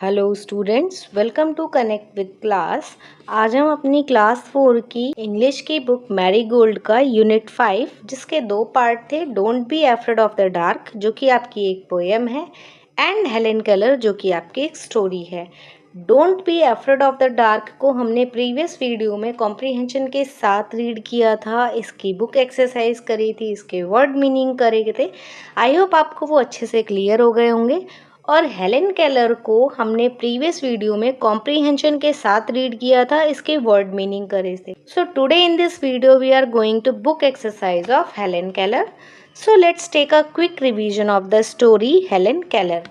Hello students, welcome to connect with class. आज हम अपनी क्लास 4 की इंग्लिश की बुक मैरीगोल्ड का यूनिट 5 जिसके 2 पार्ट थे, don't be afraid of the dark जो कि आपकी एक पोएम है एंड हेलेन केलर जो कि आपकी एक स्टोरी है। Don't be afraid of the dark को हमने प्रीवियस वीडियो में कॉम्प्रीहेंशन के साथ रीड किया था, इसकी बुक एक्सरसाइज करी थी, इसके वर्ड मीनिंग करे थे। आई होप आपको वो अच्छे से क्लियर हो गए होंगे। और हेलेन केलर को हमने प्रीवियस वीडियो में कॉम्प्रीहेंशन के साथ रीड किया था, इसके वर्ड मीनिंग करे थे। So today in this video we are going to book exercise of Helen Keller. So let's take a quick revision of the story Helen Keller.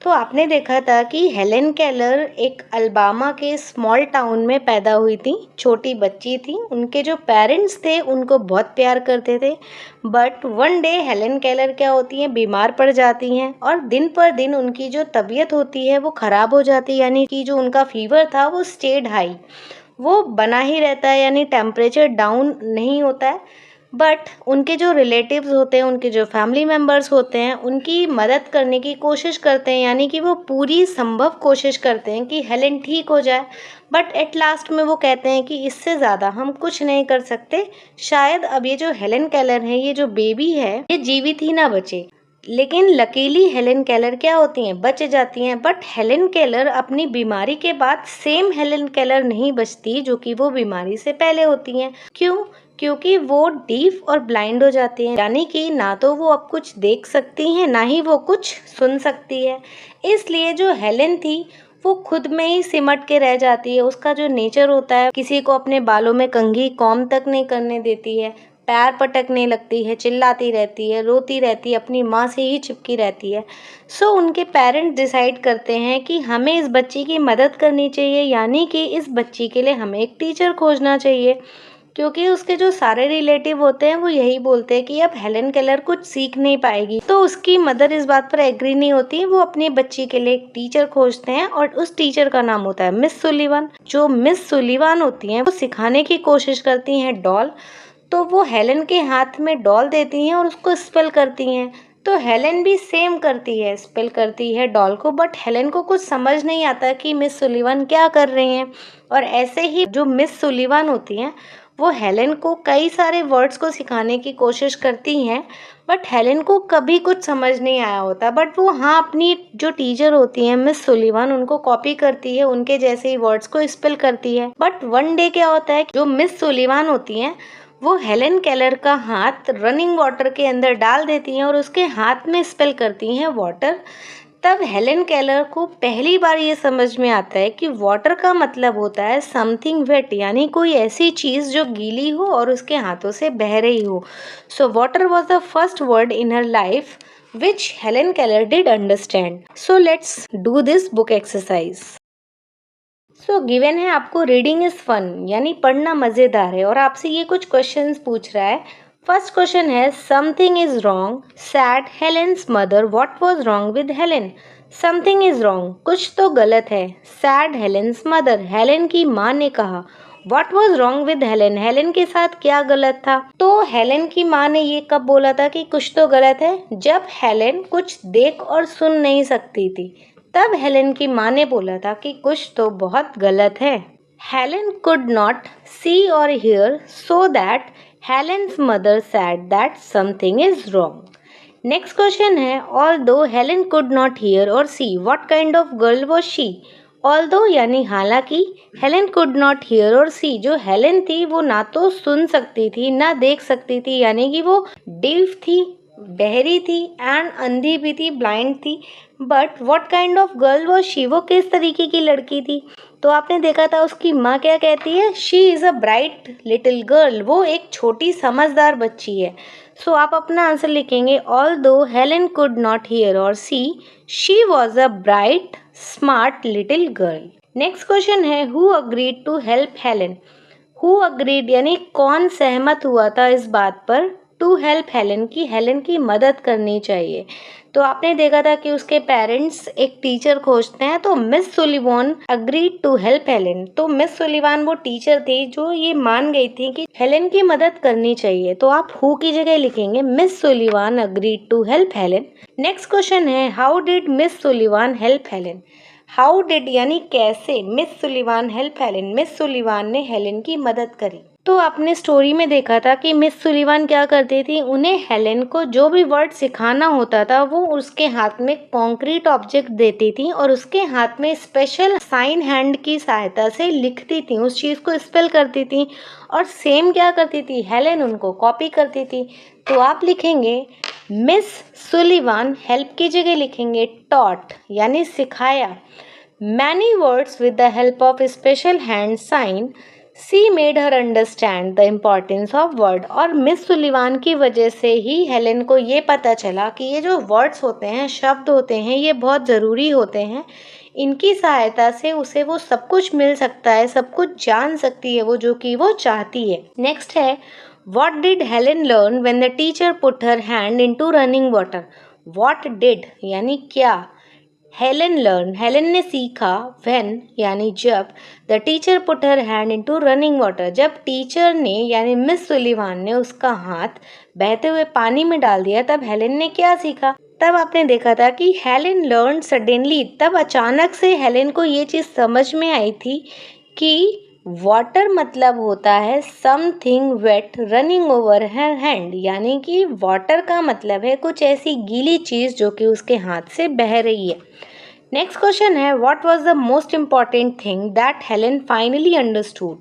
तो आपने देखा था कि हेलेन केलर एक अल्बामा के स्मॉल टाउन में पैदा हुई थी, छोटी बच्ची थी। उनके जो पेरेंट्स थे उनको बहुत प्यार करते थे, but one day Helen Keller क्या होती हैं, बीमार पड़ जाती हैं और दिन पर दिन उनकी जो तबीयत होती है वो ख़राब हो जाती है। यानी कि जो उनका फीवर था वो स्टेड हाई, वो बना ही रहता है, यानी टेम्परेचर डाउन नहीं होता है। बट उनके जो रिलेटिव्स होते हैं, उनके जो फैमिली मेम्बर्स होते हैं, उनकी मदद करने की कोशिश करते हैं, यानी कि वो पूरी संभव कोशिश करते हैं कि हेलेन ठीक हो जाए। बट एट लास्ट में वो कहते हैं कि इससे ज़्यादा हम कुछ नहीं कर सकते, शायद अब ये जो हेलेन केलर है, ये जो बेबी है, ये जीवित ही ना बचे। लेकिन लकीली हेलेन केलर क्या होती हैं, बच जाती हैं। बट हेलेन केलर अपनी बीमारी के बाद सेम हेलेन केलर नहीं बचती जो कि वो बीमारी से पहले होती हैं। क्यों? क्योंकि वो डीफ और ब्लाइंड हो जाती हैं, यानी कि ना तो वो अब कुछ देख सकती हैं, ना ही वो कुछ सुन सकती है। इसलिए जो हेलेन थी वो खुद में ही सिमट के रह जाती है। उसका जो नेचर होता है, किसी को अपने बालों में कंघी कॉम तक नहीं करने देती है, पैर पटकने लगती है, चिल्लाती रहती है, रोती रहती है, अपनी माँ से ही चिपकी रहती है। सो उनके पेरेंट्स डिसाइड करते हैं कि हमें इस बच्ची की मदद करनी चाहिए, यानी कि इस बच्ची के लिए हमें एक टीचर खोजना चाहिए। क्योंकि उसके जो सारे रिलेटिव होते हैं वो यही बोलते हैं कि अब हेलेन केलर कुछ सीख नहीं पाएगी। तो उसकी मदर इस बात पर एग्री नहीं होती, वो अपनी बच्ची के लिए एक टीचर खोजते हैं और उस टीचर का नाम होता है मिस सुलिवान। जो मिस सुलिवान होती हैं वो सिखाने की कोशिश करती हैं डॉल। तो वो हेलेन के हाथ में डॉल देती हैं और उसको स्पेल करती हैं। तो हेलेन भी सेम करती है, स्पेल करती है डॉल को। बट हेलेन को कुछ समझ नहीं आता कि मिस सुलिवान क्या कर रही हैं। और ऐसे ही जो मिस सुलिवान होती हैं वो हेलेन को कई सारे वर्ड्स को सिखाने की कोशिश करती हैं, बट हेलेन को कभी कुछ समझ नहीं आया होता। बट वो अपनी जो टीचर होती हैं मिस सुलिवान, उनको कॉपी करती है, उनके जैसे ही वर्ड्स को स्पेल करती है। बट वन डे क्या होता है, जो मिस सुलिवान होती हैं वो हेलेन केलर का हाथ रनिंग वाटर के अंदर डाल देती हैं और उसके हाथ में स्पेल करती हैं वाटर। तब हेलेन केलर को पहली बार ये समझ में आता है कि वाटर का मतलब होता है समथिंग वेट, यानी कोई ऐसी चीज़ जो गीली हो और उसके हाथों से बह रही हो। So water was the first word in her life which Helen Keller did understand. So let's do this book exercise. So given है आपको रीडिंग इज फन, यानी पढ़ना मज़ेदार है, और आपसे ये कुछ क्वेश्चंस पूछ रहा है। फर्स्ट क्वेश्चन है something is wrong said Helen's mother, what was wrong with Helen. Something is wrong, कुछ तो गलत है। सैड हेलेन्स मदर, हेलेन की माँ ने कहा। What was wrong with Helen, Helen के साथ क्या गलत था। तो हेलेन की माँ ने ये कब बोला था कि कुछ तो गलत है, जब हेलेन कुछ देख और सुन नहीं सकती थी, तब हेलेन की माँ ने बोला था कि कुछ तो बहुत गलत है। Helen could not see or hear, so that Helen's mother said that something is wrong. Next question है although Helen could not hear or see, what kind of girl was she. Although यानी हालांकि, Helen could not hear or सी, जो Helen थी वो ना तो सुन सकती थी ना देख सकती थी, यानी कि वो डीफ थी, बहरी थी एंड अंधी भी थी, ब्लाइंड थी। But what kind of girl was she, वो किस तरीके की लड़की थी। तो आपने देखा था उसकी माँ क्या कहती है, she is a bright little girl, वो एक छोटी समझदार बच्ची है। सो आप अपना आंसर लिखेंगे although Helen could not hear or see, she was a bright smart little girl. Next question है who agreed to help Helen. Who agreed यानी कौन सहमत हुआ था इस बात पर, टू हेल्प हेलेन, की हेलेन की मदद करनी चाहिए। तो आपने देखा था कि उसके पेरेंट्स एक टीचर खोजते हैं, तो Miss Sullivan agreed to help Helen. तो मिस सुलिवान वो टीचर थी जो ये मान गई थी कि हेलेन की मदद करनी चाहिए। तो आप हु की जगह लिखेंगे Miss Sullivan agreed to help Helen. Next question है how did Miss Sullivan help Helen. How did यानी कैसे Miss Sullivan help Helen, Miss Sullivan ने हेलेन की मदद करी। तो आपने स्टोरी में देखा था कि मिस सुलिवान क्या करती थी, उन्हें हेलेन को जो भी वर्ड सिखाना होता था वो उसके हाथ में कॉन्क्रीट ऑब्जेक्ट देती थी और उसके हाथ में स्पेशल साइन हैंड की सहायता से लिखती थी, उस चीज़ को स्पेल करती थी और सेम क्या करती थी, हेलेन उनको कॉपी करती थी। तो आप लिखेंगे मिस सुलिवान हेल्प की जगह लिखेंगे टॉट यानी सिखाया, many words with the help of special hand sign, she made her understand the importance of word. और मिस सुलिवान की वजह से ही हेलेन को ये पता चला कि ये जो वर्ड्स होते हैं, शब्द होते हैं, ये बहुत ज़रूरी होते हैं, इनकी सहायता से उसे वो सब कुछ मिल सकता है, सब कुछ जान सकती है वो, जो कि वो चाहती है। नेक्स्ट है what did Helen learn when the teacher put her hand into running water. What did यानी क्या, हेलेन लर्न हेलेन ने सीखा, व्हेन यानी जब, the teacher put her hand into running water, जब टीचर ने यानी मिस सुलिवान ने उसका हाथ बहते हुए पानी में डाल दिया, तब हेलेन ने क्या सीखा। तब आपने देखा था कि हेलेन लर्न सडनली, तब अचानक से हेलेन को ये चीज़ समझ में आई थी कि वाटर मतलब होता है something wet running over her hand, यानी कि वाटर का मतलब है कुछ ऐसी गीली चीज़ जो कि उसके हाथ से बह रही है। नेक्स्ट क्वेश्चन है what was the most important thing that Helen finally understood.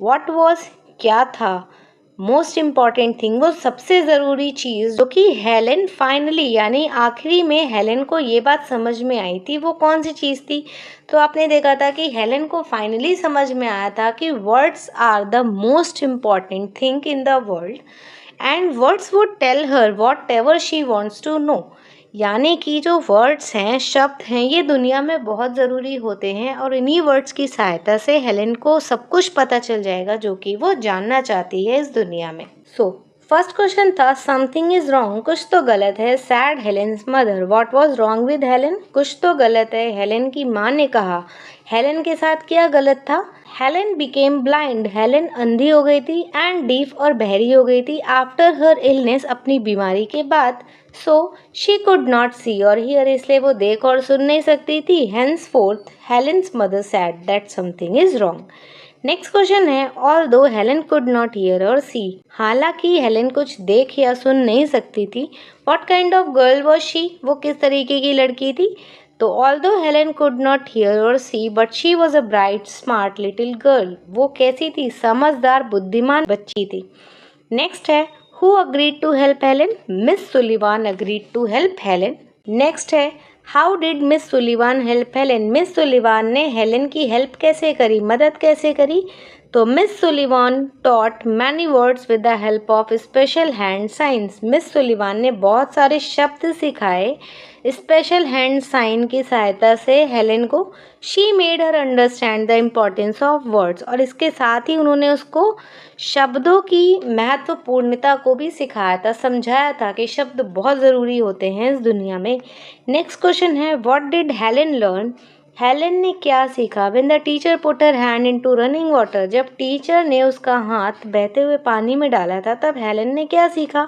What was क्या था, मोस्ट इम्पॉर्टेंट थिंग वो सबसे ज़रूरी चीज़ जो कि हेलेन फाइनली यानी आखिरी में हेलेन को ये बात समझ में आई थी, वो कौन सी चीज़ थी। तो आपने देखा था कि हेलेन को फाइनली समझ में आया था कि words are the most important thing in the world and words would tell her whatever she wants to know, यानी कि जो वर्ड्स हैं, शब्द हैं, ये दुनिया में बहुत ज़रूरी होते हैं और इन्हीं वर्ड्स की सहायता से हेलेन को सब कुछ पता चल जाएगा जो कि वो जानना चाहती है इस दुनिया में। फर्स्ट क्वेश्चन था समथिंग इज रॉन्ग, कुछ तो गलत है, said Helen's mother. What was wrong with Helen, कुछ तो गलत है, हेलेन की माँ ने कहा। हेलेन के साथ क्या गलत था, हेलेन बिकेम ब्लाइंड, हेलेन अंधी हो गई थी, एंड डीफ और बहरी हो गई थी, आफ्टर हर इलनेस अपनी बीमारी के बाद। So she could not see or here, इसलिए वो देख और सुन नहीं सकती थी। Henceforth Helen's mother said that something is wrong. Next question है although Helen could not hear or see, हालांकि हेलेन कुछ देख या सुन नहीं सकती थी। What kind of girl was she, वो किस तरीके की लड़की थी। तो ऑल दो Helen could not hear or see but she was a bright smart little girl, वो कैसी थी, समझदार बुद्धिमान बच्ची थी। नेक्स्ट है who agreed to help Helen, Miss Sullivan agreed to help Helen. Next है how did Miss Sullivan help Helen, Miss Sullivan ने हेलेन की हेल्प कैसे करी, मदद कैसे करी। तो Miss Sullivan taught many words with the help of special hand signs, Miss Sullivan ने बहुत सारे शब्द सिखाए स्पेशल हैंड साइन की सहायता से हेलेन को। She made her understand the importance of words, और इसके साथ ही उन्होंने उसको शब्दों की महत्वपूर्णता को भी सिखाया था, समझाया था कि शब्द बहुत ज़रूरी होते हैं इस दुनिया में। नेक्स्ट क्वेश्चन है what did Helen learn, Helen ने क्या सीखा। When the teacher put her hand into running water, जब टीचर ने उसका हाथ बहते हुए पानी में डाला था तब हेलेन ने क्या सीखा।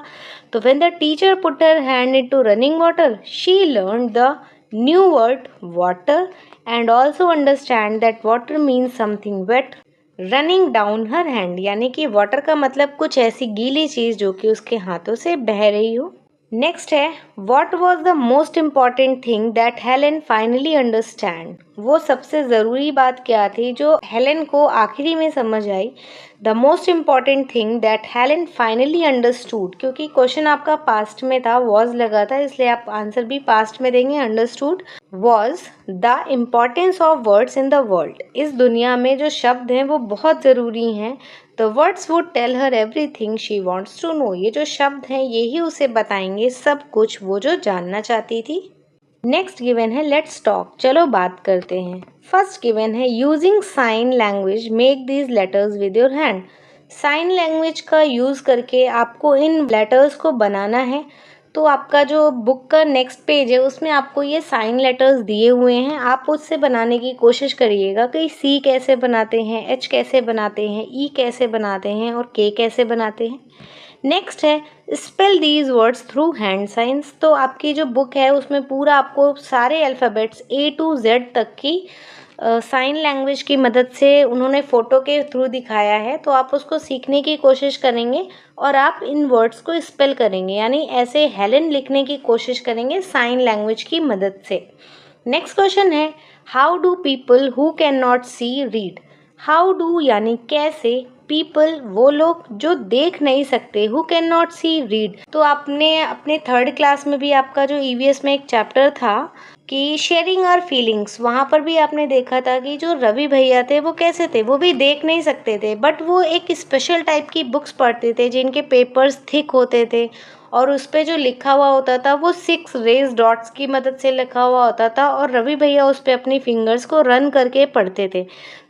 तो when the teacher put her hand into running water she learn the new word water and also understand that water means something wet running down her hand, यानी कि वाटर का मतलब कुछ ऐसी गीली चीज़ जो कि उसके हाथों से बह रही हो। नेक्स्ट है what was the most important thing that Helen finally understand, वो सबसे ज़रूरी बात क्या थी जो हेलेन को आखिरी में समझ आई। The most important thing that Helen finally understood, क्योंकि क्वेश्चन आपका पास्ट में था, वॉज लगा था, इसलिए आप आंसर भी पास्ट में देंगे। Understood was the importance of words in the world, इस दुनिया में जो शब्द हैं वो बहुत ज़रूरी हैं। The words would tell her everything she wants to know, ये जो शब्द हैं यही उसे बताएंगे सब कुछ वो जो जानना चाहती थी। नेक्स्ट गिवन है लेट्स टॉक, चलो बात करते हैं। फर्स्ट गिवन है using sign language make these letters with your hand, sign language का यूज़ करके आपको इन लेटर्स को बनाना है। तो आपका जो बुक का नेक्स्ट पेज है उसमें आपको ये साइन लेटर्स दिए हुए हैं, आप उससे बनाने की कोशिश करिएगा कि सी कैसे बनाते हैं, एच कैसे बनाते हैं, ई कैसे बनाते हैं और के कैसे बनाते हैं। नेक्स्ट है spell these words through hand science. तो आपकी जो बुक है उसमें पूरा आपको सारे अल्फ़ाबेट्स A to Z तक की साइन लैंग्वेज की मदद से उन्होंने फ़ोटो के थ्रू दिखाया है। तो आप उसको सीखने की कोशिश करेंगे और आप इन वर्ड्स को स्पेल करेंगे, यानी ऐसे हेलेन लिखने की कोशिश करेंगे साइन लैंग्वेज की मदद से। नेक्स्ट क्वेश्चन है how do people who cannot see read. How do यानी कैसे, पीपल वो लोग जो देख नहीं सकते, who cannot see read. तो आपने अपने 3rd क्लास में भी आपका जो EVS में एक चैप्टर था कि शेयरिंग आवर फीलिंग्स, वहाँ पर भी आपने देखा था कि जो रवि भैया थे वो कैसे थे, वो भी देख नहीं सकते थे बट वो एक स्पेशल टाइप की बुक्स पढ़ते थे जिनके पेपर्स थिक होते थे और उस पे जो लिखा हुआ होता था वो 6 रेज डॉट्स की मदद से लिखा हुआ होता था और रवि भैया उस पे अपनी फिंगर्स को रन करके पढ़ते थे।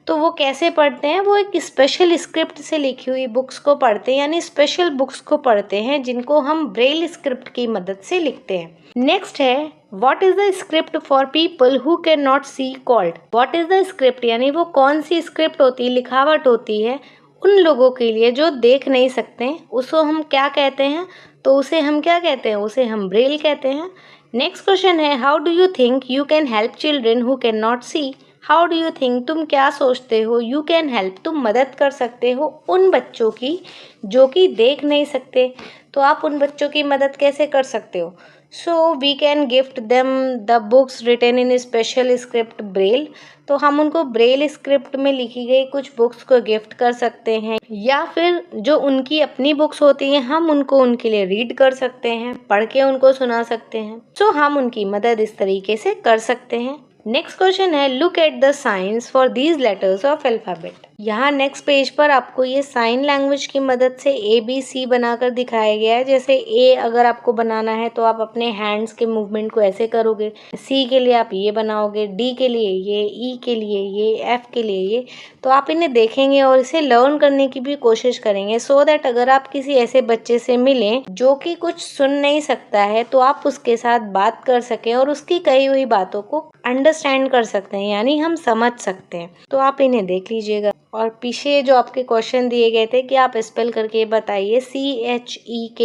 तो वो कैसे पढ़ते हैं, वो एक स्पेशल स्क्रिप्ट से लिखी हुई बुक्स को पढ़ते हैं, यानी स्पेशल बुक्स को पढ़ते हैं जिनको हम ब्रेल स्क्रिप्ट की मदद से लिखते हैं। नेक्स्ट है what is the script for people who cannot see called. What is the script यानी वो कौन सी स्क्रिप्ट होती है, लिखावट होती है उन लोगों के लिए जो देख नहीं सकते, उसको हम क्या कहते हैं, तो उसे हम क्या कहते हैं, उसे हम ब्रेल कहते हैं। नेक्स्ट क्वेश्चन है how do you think you can help children who cannot see. How do you think तुम क्या सोचते हो, यू कैन हेल्प तुम मदद कर सकते हो उन बच्चों की जो कि देख नहीं सकते। तो आप उन बच्चों की मदद कैसे कर सकते हो, so we can gift them the books written in special script Braille. तो हम उनको ब्रेल स्क्रिप्ट में लिखी गई कुछ बुक्स को गिफ्ट कर सकते हैं, या फिर जो उनकी अपनी बुक्स होती हैं हम उनको उनके लिए रीड कर सकते हैं, पढ़ के उनको सुना सकते हैं। सो हम उनकी मदद इस तरीके से कर सकते हैं। नेक्स्ट क्वेश्चन है look at the science for these letters of alphabet. यहाँ नेक्स्ट पेज पर आपको ये साइन लैंग्वेज की मदद से ABC बनाकर दिखाया गया है। जैसे A अगर आपको बनाना है तो आप अपने हैंड्स के मूवमेंट को ऐसे करोगे, C के लिए आप ये बनाओगे, D के लिए ये, E के लिए ये, F के लिए ये। तो आप इन्हें देखेंगे और इसे लर्न करने की भी कोशिश करेंगे सो दैट अगर आप किसी ऐसे बच्चे से मिलें जो कि कुछ सुन नहीं सकता है तो आप उसके साथ बात कर सकें और उसकी कही हुई बातों को अंडरस्टैंड कर सकते हैं, यानी हम समझ सकते हैं। तो आप इन्हें देख लीजिएगा और पीछे जो आपके क्वेश्चन दिए गए थे कि आप स्पेल करके बताइए CHEK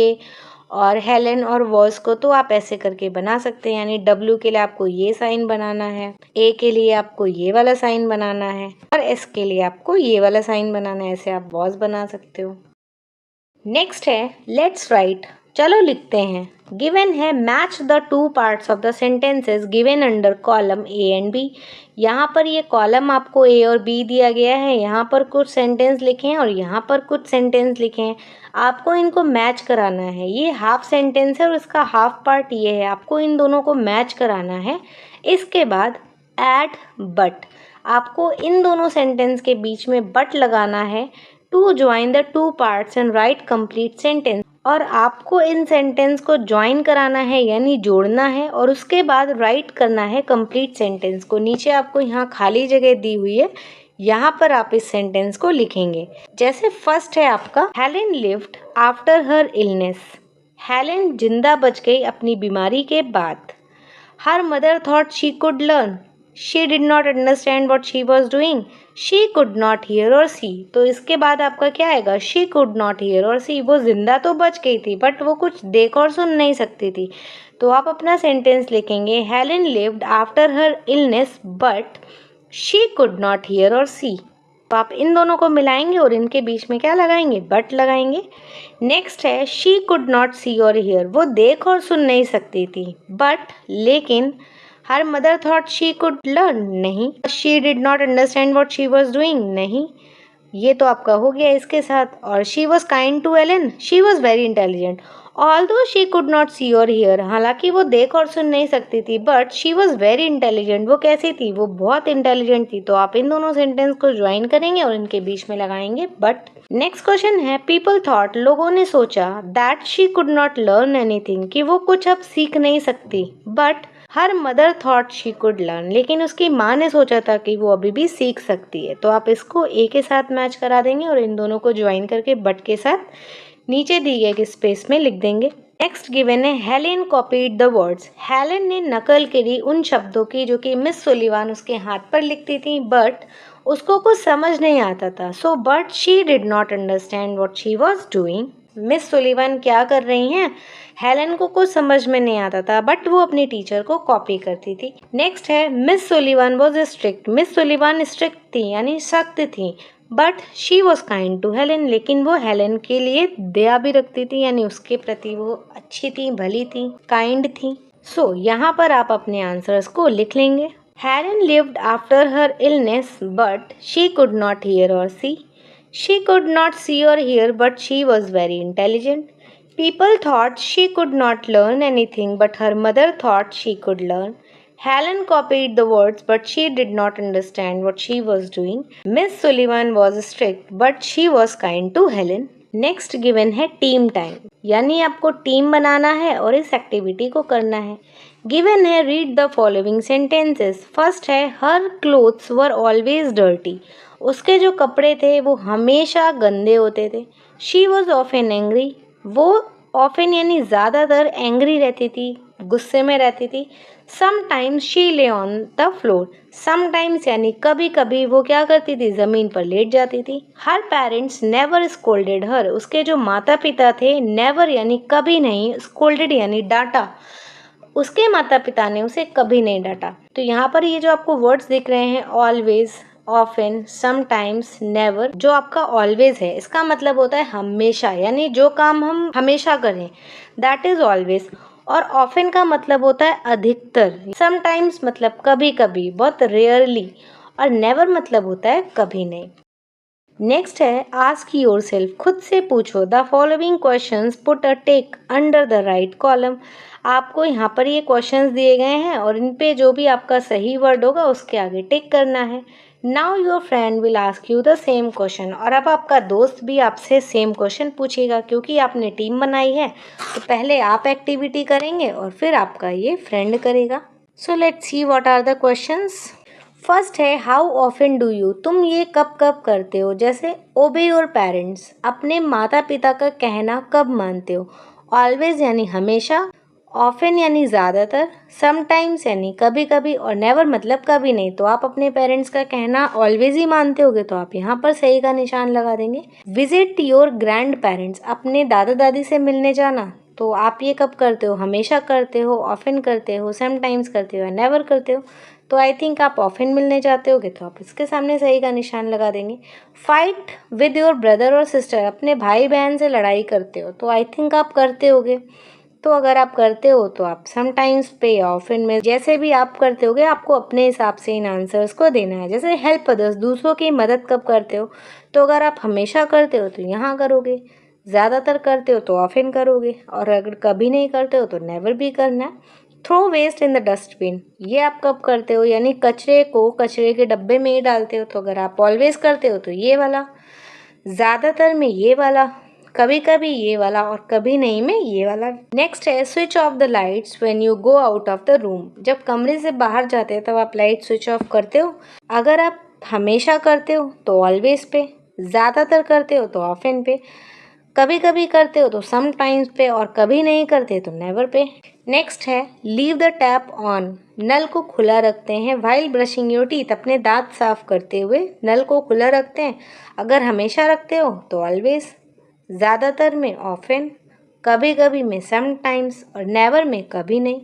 और हेलेन और वॉज को, तो आप ऐसे करके बना सकते हैं। यानी W के लिए आपको ये साइन बनाना है, A के लिए आपको ये वाला साइन बनाना है और S के लिए आपको ये वाला साइन बनाना है। ऐसे आप वॉज बना सकते हो। नेक्स्ट है लेट्स राइट, चलो लिखते हैं। गिवन है match the 2 parts of the sentences given under column A and B। यहाँ पर ये कॉलम आपको A और B दिया गया है, यहाँ पर कुछ सेंटेंस लिखे हैं और यहाँ पर कुछ सेंटेंस लिखे हैं। आपको इनको मैच कराना है। ये हाफ सेंटेंस है और इसका हाफ पार्ट ये है, आपको इन दोनों को मैच कराना है। इसके बाद ऐड बट, आपको इन दोनों सेंटेंस के बीच में बट लगाना है to join the 2 parts and write complete sentence. और आपको इन सेंटेंस को ज्वाइन कराना है यानी जोड़ना है और उसके बाद राइट करना है कंप्लीट सेंटेंस को। नीचे आपको यहाँ खाली जगह दी हुई है, यहाँ पर आप इस सेंटेंस को लिखेंगे। जैसे फर्स्ट है आपका Helen lived after her illness. Helen जिंदा बच गई अपनी बीमारी के बाद। हर mother thought she could learn, she did not understand what she was doing, she could not hear or सी। तो इसके बाद आपका क्या आएगा, she could not hear or सी। वो जिंदा तो बच गई थी बट वो कुछ देख और सुन नहीं सकती थी। तो आप अपना सेंटेंस लिखेंगे Helen lived after her illness but she could not hear or सी। तो आप इन दोनों को मिलाएंगे और इनके बीच में क्या लगाएंगे, बट लगाएंगे। नेक्स्ट है she could not see or here, वो देख और सुन नहीं सकती थी बट लेकिन her mother thought she could learn, नहीं। She did not understand what she was doing, नहीं। ये तो आपका हो गया इसके साथ। और she was kind to Allen, she was very intelligent. Although she could not see or hear, हालांकि वो देख और सुन नहीं सकती थी but she was very intelligent, वो कैसी थी, वो बहुत इंटेलिजेंट थी। तो आप इन दोनों सेंटेंस को ज्वाइन करेंगे और इनके बीच में लगाएंगे बट। नेक्स्ट क्वेश्चन है पीपल थॉट, लोगों ने सोचा that she could not learn anything, कि वो कुछ अब सीख नहीं सकती but her mother thought she could learn, लेकिन उसकी माँ ने सोचा था कि वो अभी भी सीख सकती है। तो आप इसको ए के साथ मैच करा देंगे और इन दोनों को ज्वाइन करके बट के साथ नीचे दी गई स्पेस में लिख देंगे। नेक्स्ट गिवन है Helen copied the words. Helen ने नकल करी उन शब्दों की जो कि मिस सुलिवान उसके हाथ पर लिखती थी बट उसको कुछ समझ नहीं आता था। So but she did not understand what she was doing. Miss Sullivan क्या कर रही हैं? हेलन को कुछ समझ में नहीं आता था, बट वो अपनी टीचर को कॉपी करती थी। नेक्स्ट है Miss Sullivan was strict. Miss Sullivan strict थी यानी सख्त थी, but she was kind to Helen. लेकिन वो हेलन के लिए दया भी रखती थी, यानी उसके प्रति वो अच्छी थी, भली थी, काइंड थी। सो यहाँ पर आप अपने आंसर्स को लिख लेंगे। Helen lived after her illness, but she could not hear or see. She could not see or hear, but she was very intelligent. People thought she could not learn anything, but her mother thought she could learn. Helen copied the words, but she did not understand what she was doing. Miss Sullivan was strict, but she was kind to Helen. Next given है team time, यानी आपको team बनाना है और इस activity को करना है। Given है read the following sentences. First है her clothes were always dirty. उसके जो कपड़े थे वो हमेशा गंदे होते थे। She was often angry. वो ऑफन यानी ज़्यादातर एंग्री रहती थी, गुस्से में रहती थी। Sometimes she lay on the floor. Sometimes यानी कभी कभी वो क्या करती थी, ज़मीन पर लेट जाती थी। हर पेरेंट्स नेवर स्कोल्डेड हर। उसके जो माता पिता थे, नेवर यानी कभी नहीं, स्कोल्डेड यानी डांटा, उसके माता पिता ने उसे कभी नहीं डांटा। तो यहाँ पर ये जो आपको वर्ड्स दिख रहे हैं ऑलवेज, ऑफन, समटाइम्स, नेवर, जो आपका ऑलवेज है इसका मतलब होता है हमेशा, यानी जो काम हम हमेशा करें, दैट इज ऑलवेज। और ऑफन का मतलब होता है अधिकतर। समटाइम्स मतलब कभी कभी, बहुत रेयरली। और नेवर मतलब होता है कभी नहीं। नेक्स्ट है आस्क योरसेल्फ। खुद से पूछो the following questions, put a tick under the right column. आपको यहाँ पर ये क्वेश्चंस दिए गए हैं और इन पे जो भी आपका सही वर्ड होगा उसके आगे टिक करना है। Now your friend will ask you the same question. और अब आपका दोस्त भी आपसे सेम क्वेश्चन पूछेगा, क्योंकि आपने टीम बनाई है तो पहले आप एक्टिविटी करेंगे और फिर आपका ये फ्रेंड करेगा। So let's see what are the questions. First है हाउ ऑफन डू यू। तुम ये कब कब करते हो, जैसे ओबे योर पेरेंट्स, अपने माता पिता का कहना कब मानते हो। ऑलवेज यानी हमेशा, ऑफन यानी ज़्यादातर, समटाइम्स यानी कभी कभी, और नेवर मतलब कभी नहीं। तो आप अपने पेरेंट्स का कहना ऑलवेज ही मानते होगे, तो आप यहाँ पर सही का निशान लगा देंगे। विजिट योर ग्रैंड पेरेंट्स, अपने दादा दादी से मिलने जाना, तो आप ये कब करते हो, हमेशा करते हो, ऑफन करते हो, समटाइम्स करते हो, नेवर करते हो। तो आई थिंक आप ऑफन मिलने जाते होगे, तो आप इसके सामने सही का निशान लगा देंगे। फाइट विद योर ब्रदर और सिस्टर, अपने भाई बहन से लड़ाई करते हो, तो आई थिंक आप करते होगे। तो अगर आप करते हो तो आप समटाइम्स पे या ऑफन में, जैसे भी आप करते होगे, आपको अपने हिसाब से इन आंसर्स को देना है। जैसे हेल्प अदर्स, दूसरों की मदद कब करते हो, तो अगर आप हमेशा करते हो तो यहाँ करोगे, ज़्यादातर करते हो तो ऑफन करोगे, और अगर कभी नहीं करते हो तो नेवर भी करना है। Throw waste in the dustbin, ये आप कब करते हो, यानी कचरे को कचरे के डब्बे में ही डालते हो। तो अगर आप ऑलवेज करते हो तो ये वाला, ज़्यादातर में ये वाला, कभी कभी ये वाला, और कभी नहीं में ये वाला। नेक्स्ट है switch off the lights when you go out of the room. जब कमरे से बाहर जाते हैं तब आप लाइट स्विच ऑफ करते हो। अगर आप हमेशा करते हो तो ऑलवेज पे, ज़्यादातर करते हो तो ऑफन पे, कभी कभी करते हो तो समटाइम्स पे, और कभी नहीं करते तो नेवर पे। नेक्स्ट है लीव द टैप ऑन, नल को खुला रखते हैं। वाइल ब्रशिंग योर टीथ, अपने दांत साफ करते हुए नल को खुला रखते हैं। अगर हमेशा रखते हो तो ऑलवेज, ज़्यादातर में ऑफन, कभी कभी में समटाइम्स, और नेवर में कभी नहीं।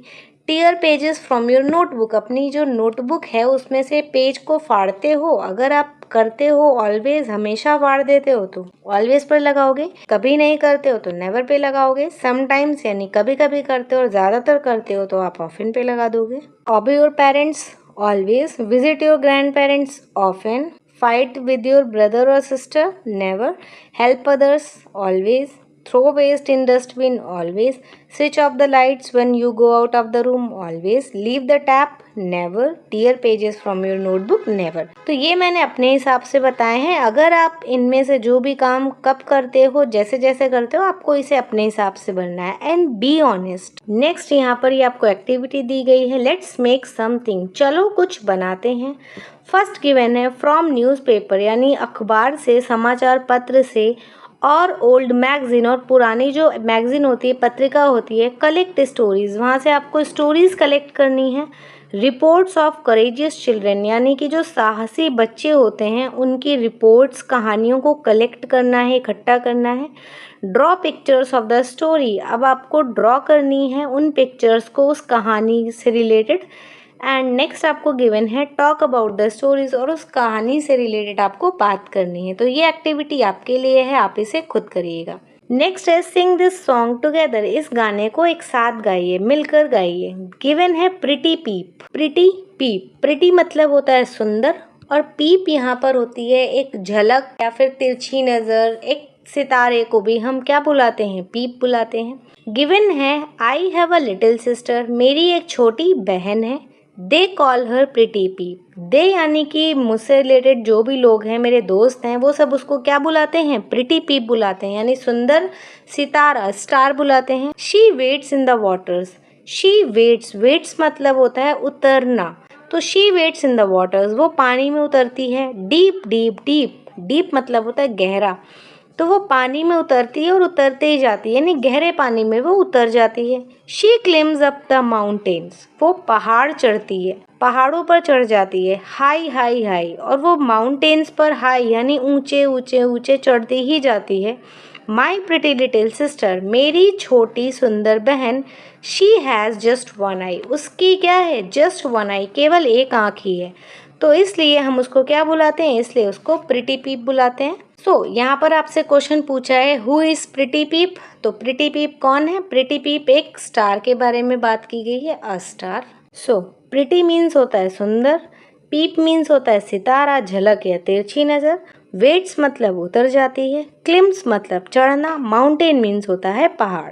Tear pages from your notebook, अपनी जो नोटबुक है उसमें से पेज को फाड़ते हो। अगर आप करते हो ऑलवेज, हमेशा फाड़ देते हो तो ऑलवेज पर लगाओगे, कभी नहीं करते हो तो नेवर पे लगाओगे। समटाइम्स यानी कभी कभी करते हो, और ज़्यादातर करते हो तो आप ऑफन पे लगा दोगे। ओबे your parents always, visit your grand parents often, fight with your brother or sister, never. Help others, always. Throw waste in dustbin, always. Switch off the lights when you go out of the room, always. Leave the tap, never. Tear pages from your notebook, never. तो ये मैंने अपने हिसाब से बताए हैं। अगर आप इनमें से जो भी काम कब करते हो, जैसे जैसे करते हो, आपको इसे अपने हिसाब से भरना है। And be honest. नेक्स्ट यहाँ पर ये आपको एक्टिविटी दी गई है, लेट्स मेक समथिंग, चलो कुछ बनाते हैं। फर्स्ट गिवन है फ्रॉम न्यूज़पेपर, यानी अखबार से, समाचार पत्र से, और ओल्ड मैगजीन, और पुरानी जो मैगजीन होती है, पत्रिका होती है, कलेक्ट स्टोरीज, वहाँ से आपको स्टोरीज कलेक्ट करनी है। रिपोर्ट्स ऑफ करेजियस चिल्ड्रन, यानी कि जो साहसी बच्चे होते हैं उनकी रिपोर्ट्स, कहानियों को कलेक्ट करना है, इकट्ठा करना है। Draw pictures of the story, अब आपको ड्रॉ करनी है उन पिक्चर्स को उस कहानी से रिलेटेड। एंड नेक्स्ट आपको गिवन है टॉक अबाउट द स्टोरीज, और उस कहानी से रिलेटेड आपको बात करनी है। तो ये एक्टिविटी आपके लिए है, आप इसे खुद करिएगा। नेक्स्ट है सिंग दिस सॉन्ग टुगेदर, इस गाने को एक साथ गाइए, मिलकर गाइए। गिवन है प्रिटी पीप। प्रिटी पीप, प्रिटी मतलब होता है सुंदर, और पीप यहाँ पर होती है एक झलक या फिर तिरछी नजर। एक सितारे को भी हम क्या बुलाते हैं, पीप बुलाते हैं। गिवन है I have a little sister, मेरी एक छोटी बहन है। दे कॉल हर प्रिटी पीप, दे यानी कि मुझसे रिलेटेड जो भी लोग हैं, मेरे दोस्त हैं, वो सब उसको क्या बुलाते हैं, प्रिटी पीप बुलाते हैं, यानी सुंदर सितारा, स्टार बुलाते हैं। She wades in the waters, she wades, wades मतलब होता है उतरना, तो she wades in the waters, वो पानी में उतरती है। डीप डीप डीप, डीप मतलब होता है गहरा, तो वो पानी में उतरती है और उतरते ही जाती है, यानी गहरे पानी में वो उतर जाती है। She claims up the mountains, वो पहाड़ चढ़ती है, पहाड़ों पर चढ़ जाती है। हाई हाई हाई, और वो माउंटेन्स पर हाई यानी ऊंचे ऊंचे ऊंचे चढ़ती ही जाती है। माई प्रिटी लिटिल सिस्टर, मेरी छोटी सुंदर बहन। शी हैज़ जस्ट वन आई, उसकी क्या है, जस्ट वन आई, केवल एक आँख ही है, तो इसलिए हम उसको क्या बुलाते हैं, इसलिए उसको प्रिटी पीप बुलाते हैं। यहाँ पर आपसे क्वेश्चन पूछा है हु इज प्रिटी पीप, तो प्रिटी पीप कौन है, प्रिटी पीप एक स्टार के बारे में बात की गई है, अ स्टार। प्रिटी मीन्स होता है सुंदर, पीप मीन्स होता है सितारा, झलक या तिरछी नजर, वेट्स मतलब उतर जाती है, क्लिम्स मतलब चढ़ना, माउंटेन मीन्स होता है पहाड़।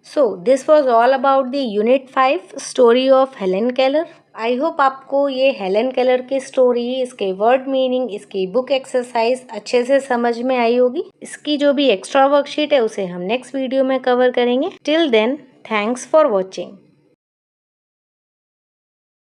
This was all about the unit 5 story of Helen Keller. I hope आपको ये हेलेन केलर की स्टोरी, इसके वर्ड मीनिंग, इसकी बुक एक्सरसाइज अच्छे से समझ में आई होगी। इसकी जो भी एक्स्ट्रा वर्कशीट है उसे हम नेक्स्ट वीडियो में कवर करेंगे। Till then, thanks for watching.